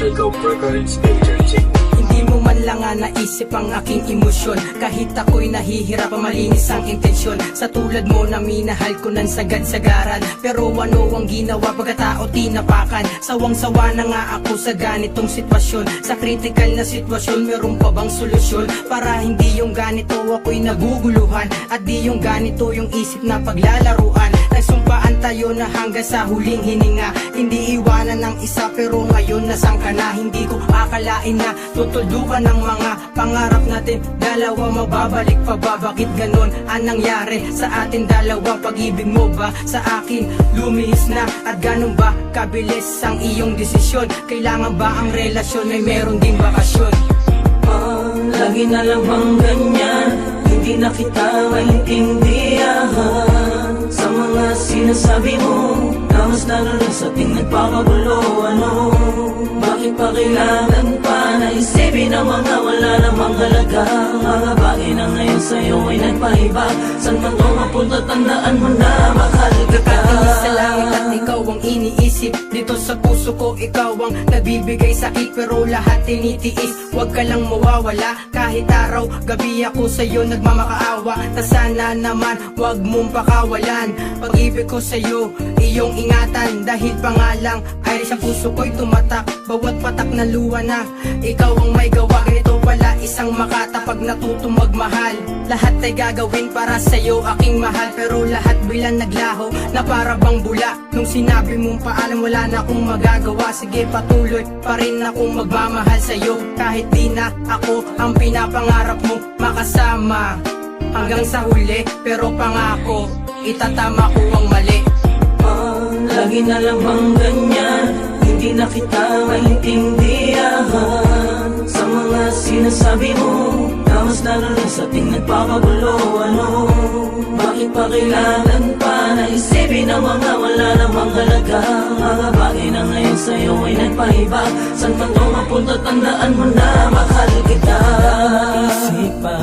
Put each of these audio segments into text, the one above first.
Circle Records Entertainment. Hindi mo man lang nga naisip ang aking emosyon. Kahit ako'y nahihirap, malinis ang intensyon. Sa tulad mo na minahal ko ng sagad-sagaran. Pero ano ang ginawa pagkatao tinapakan? Sawang-sawa na nga ako sa ganitong sitwasyon. Sa critical na sitwasyon, meron pa bang solusyon? Para hindi yung ganito ako'y naguguluhan, at di yung ganito yung isip na paglalaruan. Nagsumpaan tayo na hanggang sa huling hininga. Hindi iwanan ng isa pero ngayon nasang ka na. Hindi ko akalain na tutuldukan ng mga pangarap natin dalawa. Mababalik pa ba? Bakit ganon ang nangyari sa atin dalawa? Pag-ibig mo ba sa akin lumihis na? At ganon ba kabilis ang iyong desisyon? Kailangan ba ang relasyon ay meron ding bakasyon? Lagi na lang bang ganyan? Hindi na kita maintindihan sa mga sinasabi mo, na mas lalo na sa ating nagpapagulo. Ano? Bakit pa kailangan pa na isipin ang mga wala namang halaga? Mga bagay na ngayon sa'yo ay nagpahiba. San man to mapunta, tandaan mo na mahal kita. Nakatingin sa langit at ikaw ang iniisip. Dito sa puso ko ikaw ang nagbibigay sakit, pero lahat tinitiis. Huwag ka lang mawawala, kahit araw, gabi ako sa'yo nagmamakaawa. Ta sana naman, huwag mong pakawalan. Pag-ibig ko sa'yo, iyong ingatan. Dahil pangalang ay sa puso ko'y tumatak. Bawat patak na luha na ikaw ang may gawa. Ganito pala isang makata pag natutong magmahal. Lahat ay gagawin para sa'yo aking mahal, pero lahat bilang naglaho na para bang bula. Nung sinabi mong paalam, wala na akong magagawa. Sige, patuloy pa rin akong magmamahal sa'yo. Kahit di na ako ang pinapangarap mo makasama hanggang sa huli, pero pangako itatama ko ang mali. Lagi na lang bang ganyan? Hindi na kita maintindihan sa mga sinasabi mo, na mas lalo na sa ating nagpapagulo. Ano? Bakit pa kailangan pa na isipin ang mga wala namang halaga? Mga bagay na ngayon sa'yo ay nagpahiba. San man to mapunta, tandaan mo na mahal kita. Isip pa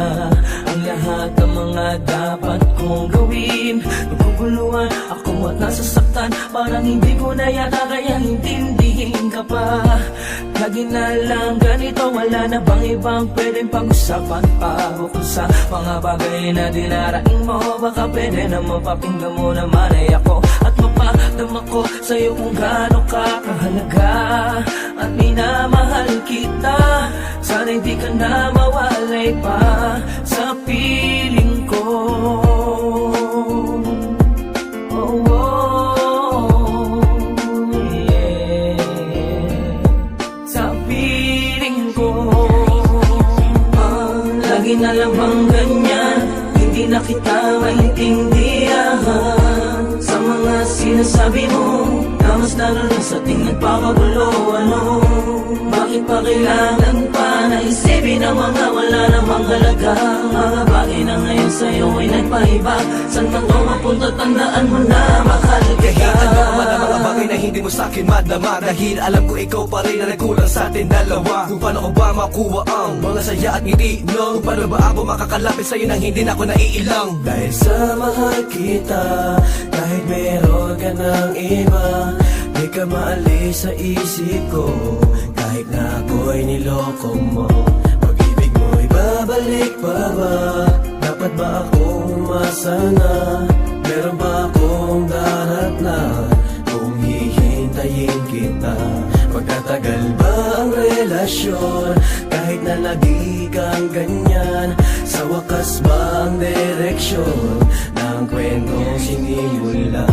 ang lahat ng mga dapat kong gawin. Naguguluhan ako at nasasaktan, parang hindi ko na yata kaya intindihin ka pa. Lagi na lang ganito, wala na bang ibang pwedeng pag-usapan pa? Bukod sa mga bagay na dinaraing mo, baka pwede na mapapinggan mo naman ay ako, at mapadama ko sa'yo kung gaano ka kahalaga. At minamahal kita, sana hindi ka na mawalay pa sa piling ko. Lagi na lang bang ganyan? Hindi na kita maintindihan sa mga sinasabi mo, na mas lalo na sa ating nagpapagulo. Ano? Bakit pa kailangan pa na isipin ang mga wala namang halaga? Mga bagay na ngayon sa'yo ay nagpahiba. San man to mapunta, tandaan mo na mahal kita. Kahit ano man ang mga bagay na hindi mo sa'kin madama, dahil alam ko ikaw pa rin na nagkulang sa atin dalawa. Kung paano ko ba makuha ang mga saya at ngiti, no? Kung paano ba ako makakalapit sa'yo nang hindi na ako naiilang? Dahil sa mahal kita, kahit meron ka ng iba, di ka maalis sa isip ko. Kahit na ako'y niloko mo, pag-ibig mo'y babalik pa ba? Dapat ba akong umasa na? Meron ba akong darat na kung hihintayin kita? Magtatagal ba ang relasyon kahit na lagi kang ganyan? Sa wakas ba ang direksyon ng kwentong sinimula?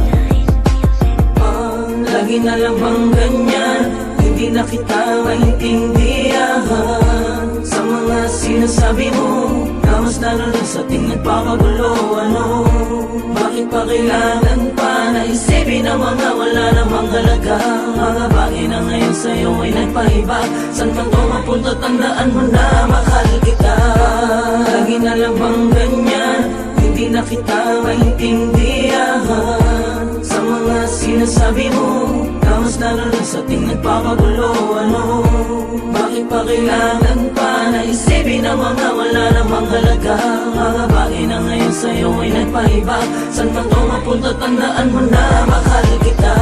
Lagi na lang bang ganyan? Hindi na kita maintindihan sa mga sinasabi mo, na mas lalo na sa ating nagpapagulo. Ano? Bakit pa kailangan pa na isipin ang mga wala namang halaga? Mga bagay na ngayon sa'yo ay nagpahiba. San man to mapunta, tandaan mo na mahal kita. Lagi na lang bang ganyan? Hindi na kita maintindihan sa mga sinasabi mo, na mas lalo na sa ating nagpapagulo. Ano? Bakit pa kailangan pa na isipin ang mga wala namang halaga? Mga bagay na ngayon sa'yo ay nagpahiba. San man to mapunta, tandaan mo na mahal kita.